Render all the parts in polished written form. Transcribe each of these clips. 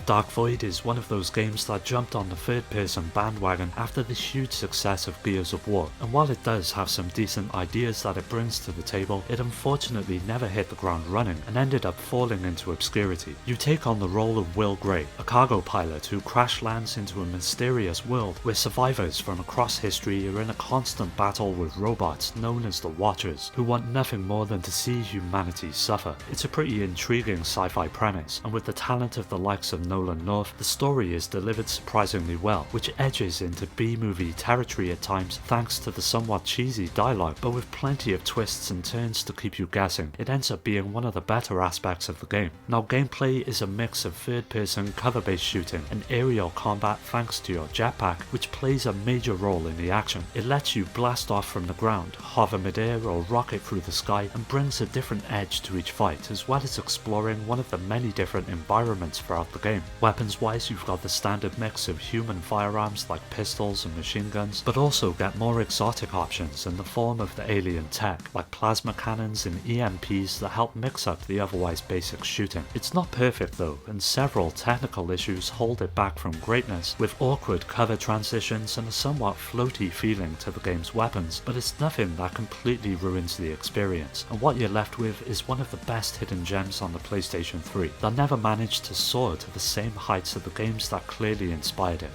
Dark Void is one of those games that jumped on the third-person bandwagon after the huge success of Gears of War, and while it does have some decent ideas that it brings to the table, it unfortunately never hit the ground running and ended up falling into obscurity. You take on the role of Will Gray, a cargo pilot who crash lands into a mysterious world where survivors from across history are in a constant battle with robots known as the Watchers, who want nothing more than to see humanity suffer. It's a pretty intriguing sci-fi premise, and with the talent of the likes of Nolan North, the story is delivered surprisingly well, which edges into B-movie territory at times thanks to the somewhat cheesy dialogue, but with plenty of twists and turns to keep you guessing. It ends up being one of the better aspects of the game. Now, gameplay is a mix of third-person cover-based shooting and aerial combat thanks to your jetpack, which plays a major role in the action. It lets you blast off from the ground, hover midair or rocket through the sky, and brings a different edge to each fight, as well as exploring one of the many different environments throughout the game. Weapons wise, you've got the standard mix of human firearms like pistols and machine guns, but also get more exotic options in the form of the alien tech, like plasma cannons and EMPs that help mix up the otherwise basic shooting. It's not perfect though, and several technical issues hold it back from greatness, with awkward cover transitions and a somewhat floaty feeling to the game's weapons, but it's nothing that completely ruins the experience, and what you're left with is one of the best hidden gems on the PlayStation 3 that never managed to soar to the same heights of the games that clearly inspired it.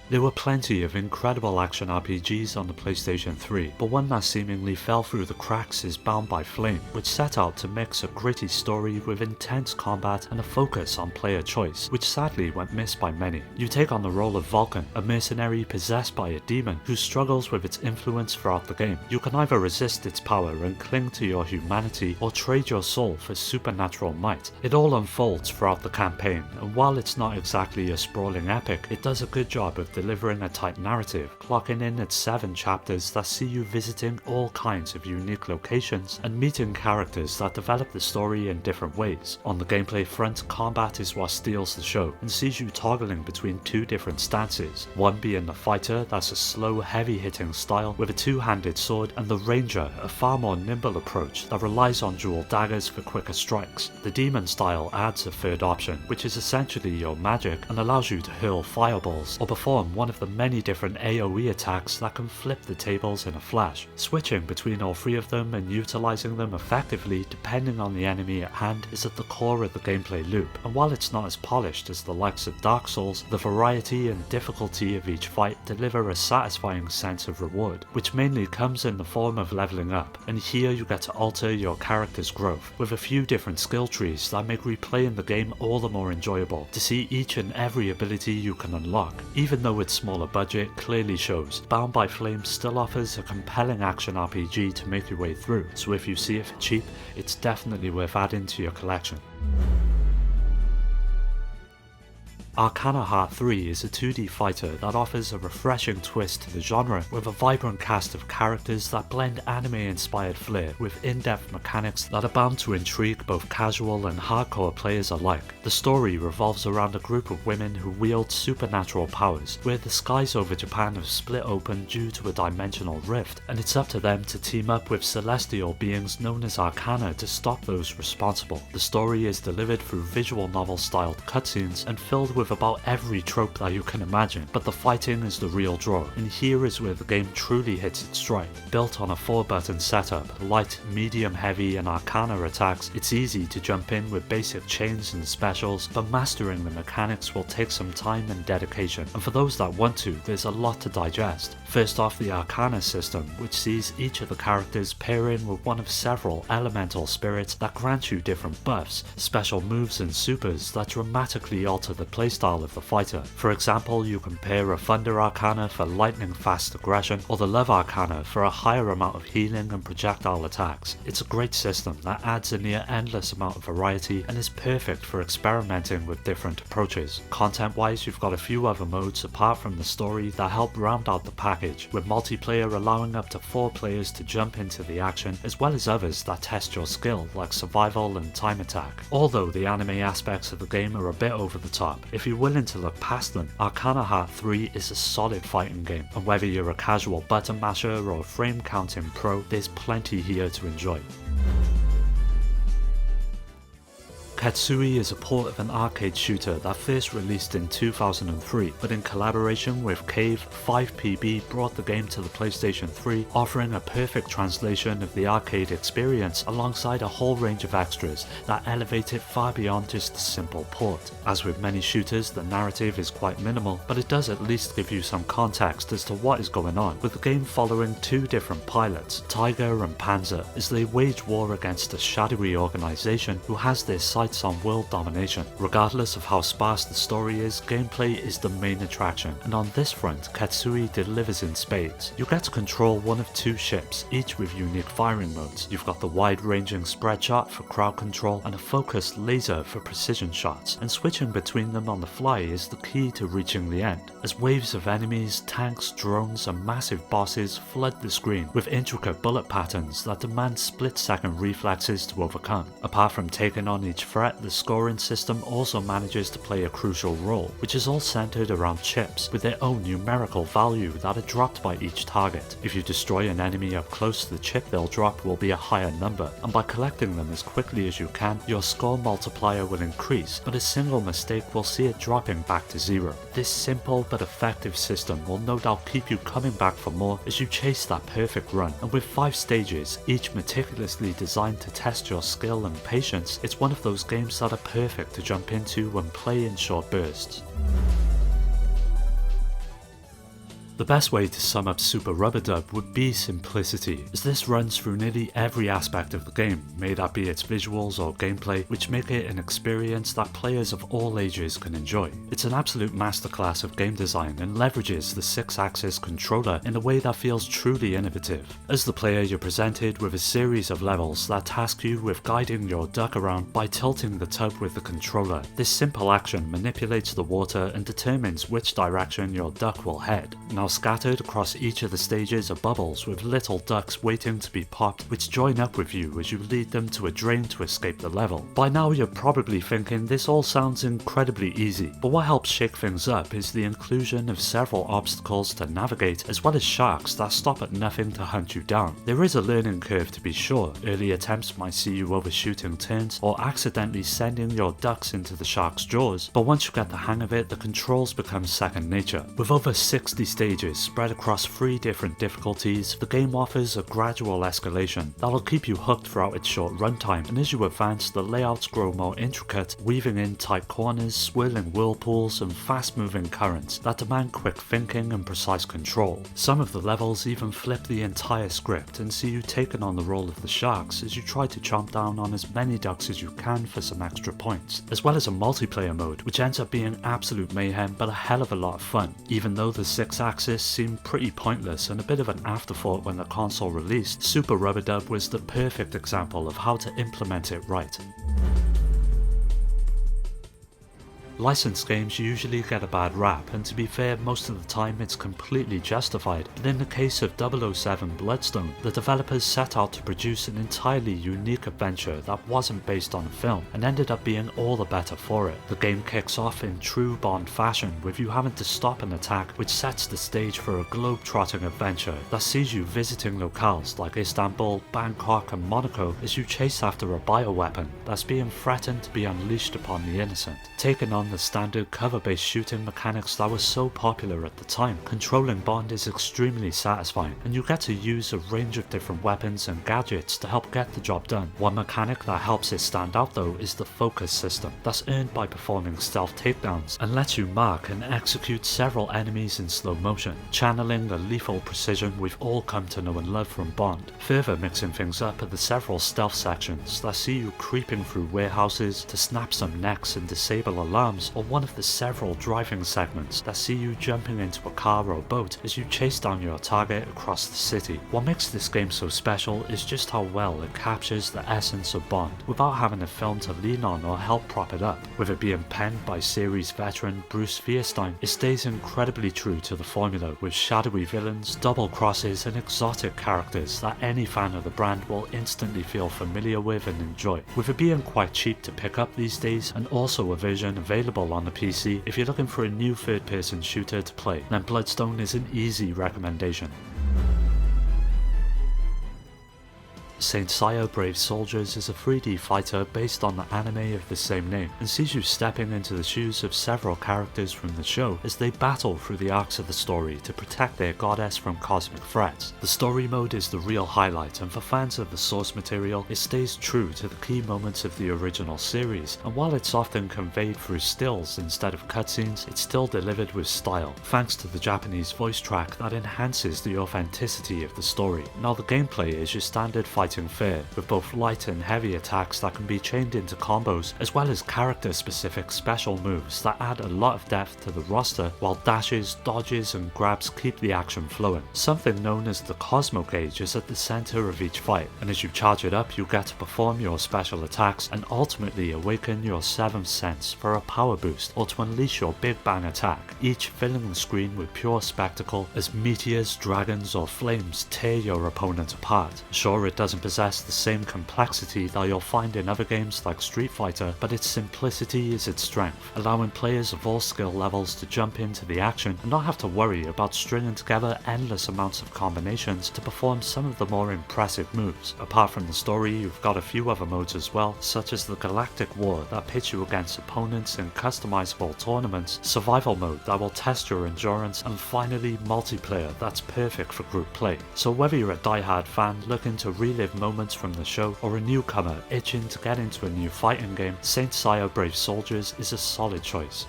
There were plenty of incredible action RPGs on the PlayStation 3, but one that seemingly fell through the cracks is Bound by Flame, which set out to mix a gritty story with intense combat and a focus on player choice, which sadly went missed by many. You take on the role of Vulcan, a mercenary possessed by a demon who struggles with its influence throughout the game. You can either resist its power and cling to your humanity, or trade your soul for supernatural might. It all unfolds throughout the campaign, and while it's not exactly a sprawling epic, it does a good job of delivering a tight narrative, clocking in at 7 chapters that see you visiting all kinds of unique locations and meeting characters that develop the story in different ways. On the gameplay front, combat is what steals the show and sees you toggling between 2 different stances, one being the fighter, that's a slow, heavy-hitting style with a 2-handed sword, and the ranger, a far more nimble approach that relies on dual daggers for quicker strikes. The demon style adds a third option, which is essentially your magic and allows you to hurl fireballs or perform one of the many different AoE attacks that can flip the tables in a flash. Switching between all 3 of them and utilizing them effectively depending on the enemy at hand is at the core of the gameplay loop, and while it's not as polished as the likes of Dark Souls, the variety and difficulty of each fight deliver a satisfying sense of reward, which mainly comes in the form of leveling up, and here you get to alter your character's growth, with a few different skill trees that make replaying the game all the more enjoyable, to see each and every ability you can unlock. Even though its smaller budget clearly shows, Bound by Flame still offers a compelling action RPG to make your way through, so if you see it for cheap, it's definitely worth adding to your collection. Arcana Heart 3 is a 2D fighter that offers a refreshing twist to the genre, with a vibrant cast of characters that blend anime-inspired flair with in-depth mechanics that are bound to intrigue both casual and hardcore players alike. The story revolves around a group of women who wield supernatural powers, where the skies over Japan have split open due to a dimensional rift, and it's up to them to team up with celestial beings known as Arcana to stop those responsible. The story is delivered through visual novel-styled cutscenes and filled with about every trope that you can imagine, but the fighting is the real draw, and here is where the game truly hits its stride. Built on a 4-button setup, light, medium, heavy and Arcana attacks, it's easy to jump in with basic chains and specials, but mastering the mechanics will take some time and dedication, and for those that want to, there's a lot to digest. First off, the Arcana system, which sees each of the characters pair in with one of several elemental spirits that grant you different buffs, special moves and supers that dramatically alter the playstyle of the fighter. For example, you can pair a Thunder Arcana for lightning fast aggression, or the Love Arcana for a higher amount of healing and projectile attacks. It's a great system that adds a near endless amount of variety and is perfect for experimenting with different approaches. Content wise, you've got a few other modes apart from the story that help round out the package, with multiplayer allowing up to 4 players to jump into the action, as well as others that test your skill like survival and time attack. Although the anime aspects of the game are a bit over the top, if you're willing to look past them, Arcana Heart 3 is a solid fighting game, and whether you're a casual button masher or a frame counting pro, there's plenty here to enjoy. Katsui is a port of an arcade shooter that first released in 2003, but in collaboration with Cave, 5PB brought the game to the PlayStation 3, offering a perfect translation of the arcade experience alongside a whole range of extras that elevate it far beyond just a simple port. As with many shooters, the narrative is quite minimal, but it does at least give you some context as to what is going on, with the game following two different pilots, Tiger and Panzer, as they wage war against a shadowy organization who has their sights on world domination. Regardless of how sparse the story is, gameplay is the main attraction, and on this front, Katsui delivers in spades. You get to control one of two ships, each with unique firing modes. You've got the wide-ranging spread shot for crowd control and a focused laser for precision shots, and switching between them on the fly is the key to reaching the end, as waves of enemies, tanks, drones and massive bosses flood the screen with intricate bullet patterns that demand split-second reflexes to overcome. Apart from taking on each threat, the scoring system also manages to play a crucial role, which is all centered around chips with their own numerical value that are dropped by each target. If you destroy an enemy up close, the chip they'll drop will be a higher number, and by collecting them as quickly as you can, your score multiplier will increase, but a single mistake will see it dropping back to zero. This simple but effective system will no doubt keep you coming back for more as you chase that perfect run, and with 5 stages, each meticulously designed to test your skill and patience, it's one of those games that are perfect to jump into and play in short bursts. The best way to sum up Super Rubber Dub would be simplicity, as this runs through nearly every aspect of the game, may that be its visuals or gameplay, which make it an experience that players of all ages can enjoy. It's an absolute masterclass of game design and leverages the 6-axis controller in a way that feels truly innovative. As the player, you're presented with a series of levels that task you with guiding your duck around by tilting the tub with the controller. This simple action manipulates the water and determines which direction your duck will head. Now, scattered across each of the stages are bubbles with little ducks waiting to be popped, which join up with you as you lead them to a drain to escape the level. By now you're probably thinking this all sounds incredibly easy, but what helps shake things up is the inclusion of several obstacles to navigate, as well as sharks that stop at nothing to hunt you down. There is a learning curve to be sure. Early attempts might see you overshooting turns or accidentally sending your ducks into the shark's jaws, but once you get the hang of it, the controls become second nature. With over 60 stages spread across 3 different difficulties, the game offers a gradual escalation that'll keep you hooked throughout its short runtime, and as you advance, the layouts grow more intricate, weaving in tight corners, swirling whirlpools and fast-moving currents that demand quick thinking and precise control. Some of the levels even flip the entire script and see you taking on the role of the sharks as you try to chomp down on as many ducks as you can for some extra points, as well as a multiplayer mode which ends up being absolute mayhem but a hell of a lot of fun. Even though the 6-axis seemed pretty pointless and a bit of an afterthought when the console released, Super Rubber Dub was the perfect example of how to implement it right. Licensed games usually get a bad rap, and to be fair, most of the time it's completely justified, but in the case of 007 Bloodstone, the developers set out to produce an entirely unique adventure that wasn't based on a film, and ended up being all the better for it. The game kicks off in true Bond fashion, with you having to stop an attack, which sets the stage for a globe-trotting adventure that sees you visiting locales like Istanbul, Bangkok and Monaco as you chase after a bioweapon that's being threatened to be unleashed upon the innocent. Taking on the standard cover-based shooting mechanics that were so popular at the time, controlling Bond is extremely satisfying, and you get to use a range of different weapons and gadgets to help get the job done. One mechanic that helps it stand out though is the focus system, that's earned by performing stealth takedowns and lets you mark and execute several enemies in slow motion, channeling the lethal precision we've all come to know and love from Bond. Further mixing things up are the several stealth sections that see you creeping through warehouses to snap some necks and disable alarms, or one of the several driving segments that see you jumping into a car or boat as you chase down your target across the city. What makes this game so special is just how well it captures the essence of Bond without having a film to lean on or help prop it up. With it being penned by series veteran Bruce Fierstein, it stays incredibly true to the formula, with shadowy villains, double crosses and exotic characters that any fan of the brand will instantly feel familiar with and enjoy. With it being quite cheap to pick up these days, and also a version available on the PC if you're looking for a new third-person shooter to play, then Bloodstone is an easy recommendation. Saint Seiya Brave Soldiers is a 3D fighter based on the anime of the same name, and sees you stepping into the shoes of several characters from the show as they battle through the arcs of the story to protect their goddess from cosmic threats. The story mode is the real highlight, and for fans of the source material, it stays true to the key moments of the original series, and while it's often conveyed through stills instead of cutscenes, it's still delivered with style, thanks to the Japanese voice track that enhances the authenticity of the story. Now the gameplay is your standard fighting fare, with both light and heavy attacks that can be chained into combos, as well as character specific special moves that add a lot of depth to the roster, while dashes, dodges and grabs keep the action flowing. Something known as the Cosmo Gauge is at the center of each fight, and as you charge it up, you get to perform your special attacks and ultimately awaken your 7th sense for a power boost or to unleash your big bang attack, each filling the screen with pure spectacle as meteors, dragons or flames tear your opponent apart. Sure, it doesn't possess the same complexity that you'll find in other games like Street Fighter, but its simplicity is its strength, allowing players of all skill levels to jump into the action and not have to worry about stringing together endless amounts of combinations to perform some of the more impressive moves. Apart from the story, you've got a few other modes as well, such as the Galactic War that pits you against opponents in customizable tournaments, survival mode that will test your endurance, and finally multiplayer that's perfect for group play. So whether you're a diehard fan looking to relive moments from the show, or a newcomer itching to get into a new fighting game, Saint Seiya Brave Soldiers is a solid choice.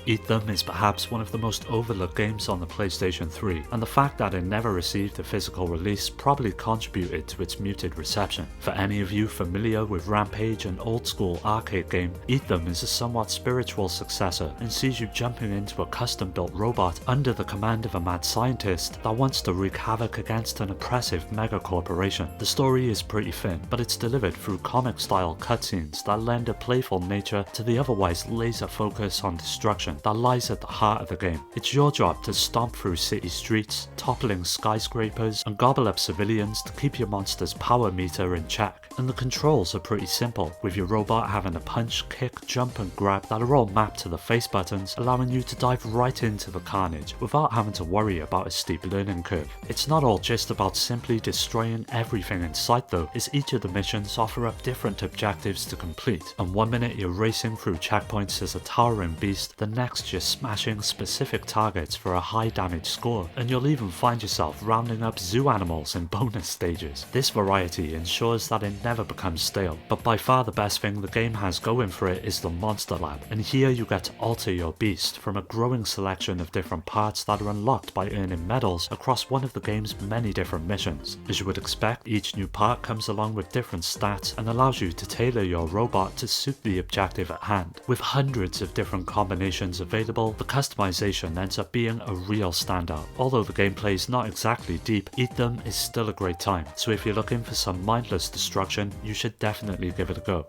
Eat Them is perhaps one of the most overlooked games on the PlayStation 3, and the fact that it never received a physical release probably contributed to its muted reception. For any of you familiar with Rampage, an old school arcade game, Eat Them is a somewhat spiritual successor and sees you jumping into a custom built robot under the command of a mad scientist that wants to wreak havoc against an oppressive mega corporation. The story is pretty thin, but it's delivered through comic style cutscenes that lend a playful nature to the otherwise laser focus on destruction that lies at the heart of the game. It's your job to stomp through city streets, toppling skyscrapers, and gobble up civilians to keep your monster's power meter in check. And the controls are pretty simple, with your robot having a punch, kick, jump and grab that are all mapped to the face buttons, allowing you to dive right into the carnage without having to worry about a steep learning curve. It's not all just about simply destroying everything in sight though, as each of the missions offer up different objectives to complete, and one minute you're racing through checkpoints as a towering beast, the next you're smashing specific targets for a high damage score, and you'll even find yourself rounding up zoo animals in bonus stages. This variety ensures that it never becomes stale, but by far the best thing the game has going for it is the Monster Lab, and here you get to alter your beast from a growing selection of different parts that are unlocked by earning medals across one of the game's many different missions. As you would expect, each new part comes along with different stats and allows you to tailor your robot to suit the objective at hand. With hundreds of different combinations available, the customization ends up being a real standout. Although the gameplay is not exactly deep, Eat Them is still a great time, so if you're looking for some mindless destruction, you should definitely give it a go.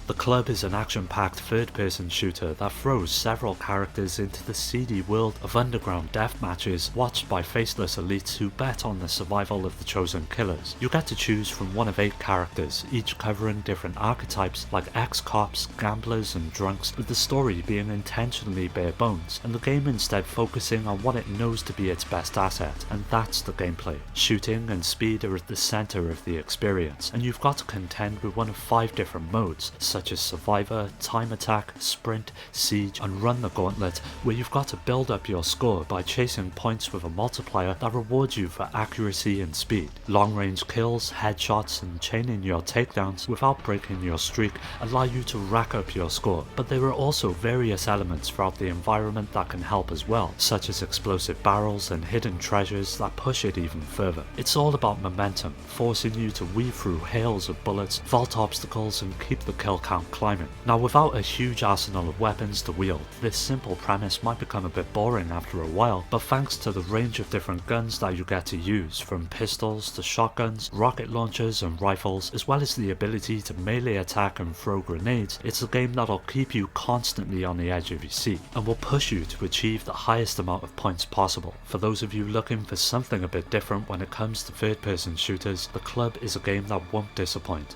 The Club is an action-packed third-person shooter that throws several characters into the seedy world of underground death matches watched by faceless elites who bet on the survival of the chosen killers. You get to choose from one of 8 characters, each covering different archetypes like ex-cops, gamblers and drunks, with the story being intentionally bare bones, and the game instead focusing on what it knows to be its best asset, and that's the gameplay. Shooting and speed are at the center of the experience, and you've got to contend with one of 5 different modes, such as Survivor, Time Attack, Sprint, Siege and Run the Gauntlet, where you've got to build up your score by chasing points with a multiplier that rewards you for accuracy and speed. Long range kills, headshots and chaining your takedowns without breaking your streak allow you to rack up your score, but there are also various elements throughout the environment that can help as well, such as explosive barrels and hidden treasures that push it even further. It's all about momentum, forcing you to weave through hails of bullets, vault obstacles and keep the kill count climbing. Now without a huge arsenal of weapons to wield, this simple premise might become a bit boring after a while, but thanks to the range of different guns that you get to use, from pistols to shotguns, rocket launchers and rifles, as well as the ability to melee attack and throw grenades, it's a game that'll keep you constantly on the edge of your seat, and will push you to achieve the highest amount of points possible. For those of you looking for something a bit different when it comes to third-person shooters, The Club is a game that won't disappoint.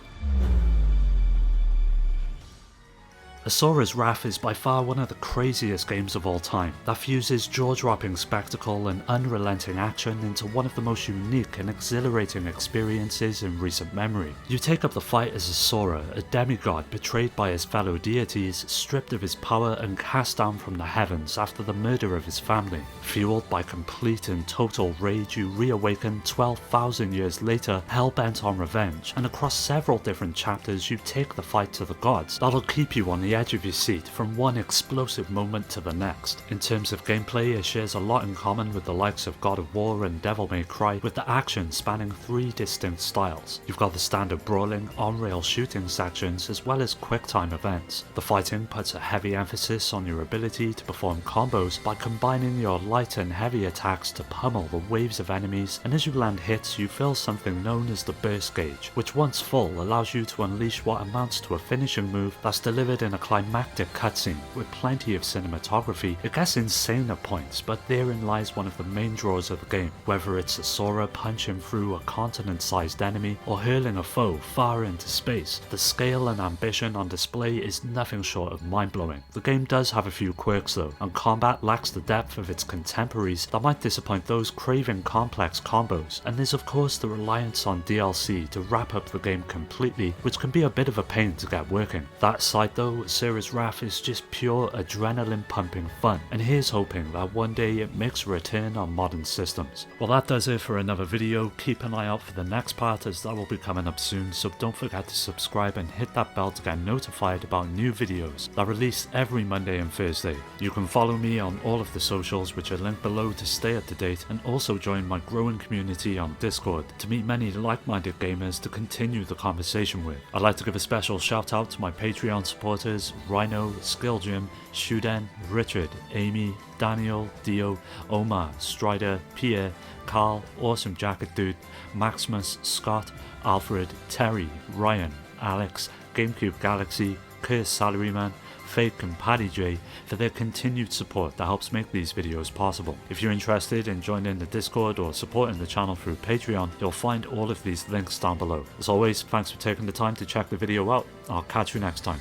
Asura's Wrath is by far one of the craziest games of all time, that fuses jaw-dropping spectacle and unrelenting action into one of the most unique and exhilarating experiences in recent memory. You take up the fight as Asura, a demigod betrayed by his fellow deities, stripped of his power and cast down from the heavens after the murder of his family. Fueled by complete and total rage, you reawaken 12,000 years later, hell-bent on revenge, and across several different chapters you take the fight to the gods. That'll keep you on the edge of your seat from one explosive moment to the next. In terms of gameplay, it shares a lot in common with the likes of God of War and Devil May Cry, with the action spanning 3 distinct styles. You've got the standard brawling, on-rail shooting sections, as well as quick-time events. The fighting puts a heavy emphasis on your ability to perform combos by combining your light and heavy attacks to pummel the waves of enemies, and as you land hits you fill something known as the burst gauge, which once full allows you to unleash what amounts to a finishing move that's delivered in a climactic cutscene with plenty of cinematography. It gets insane at points, but therein lies one of the main draws of the game. Whether it's Asura punching through a continent-sized enemy or hurling a foe far into space, the scale and ambition on display is nothing short of mind-blowing. The game does have a few quirks though, and combat lacks the depth of its contemporaries that might disappoint those craving complex combos, and there's of course the reliance on DLC to wrap up the game completely, which can be a bit of a pain to get working. That aside though, Asura's Wrath is just pure adrenaline pumping fun, and here's hoping that one day it makes a return on modern systems. Well, that does it for another video. Keep an eye out for the next part, as that will be coming up soon, so don't forget to subscribe and hit that bell to get notified about new videos that release every Monday and Thursday. You can follow me on all of the socials, which are linked below, to stay up to date, and also join my growing community on Discord to meet many like-minded gamers to continue the conversation with. I'd like to give a special shout out to my Patreon supporters: Rhino, Skill Jim, Shuden, Richard, Amy, Daniel, Dio, Omar, Strider, Pierre, Carl, Awesome Jacket Dude, Maximus, Scott, Alfred, Terry, Ryan, Alex, GameCube Galaxy, Curse Salaryman, Fake and Paddy J for their continued support that helps make these videos possible. If you're interested in joining the Discord or supporting the channel through Patreon, you'll find all of these links down below. As always, thanks for taking the time to check the video out. I'll catch you next time.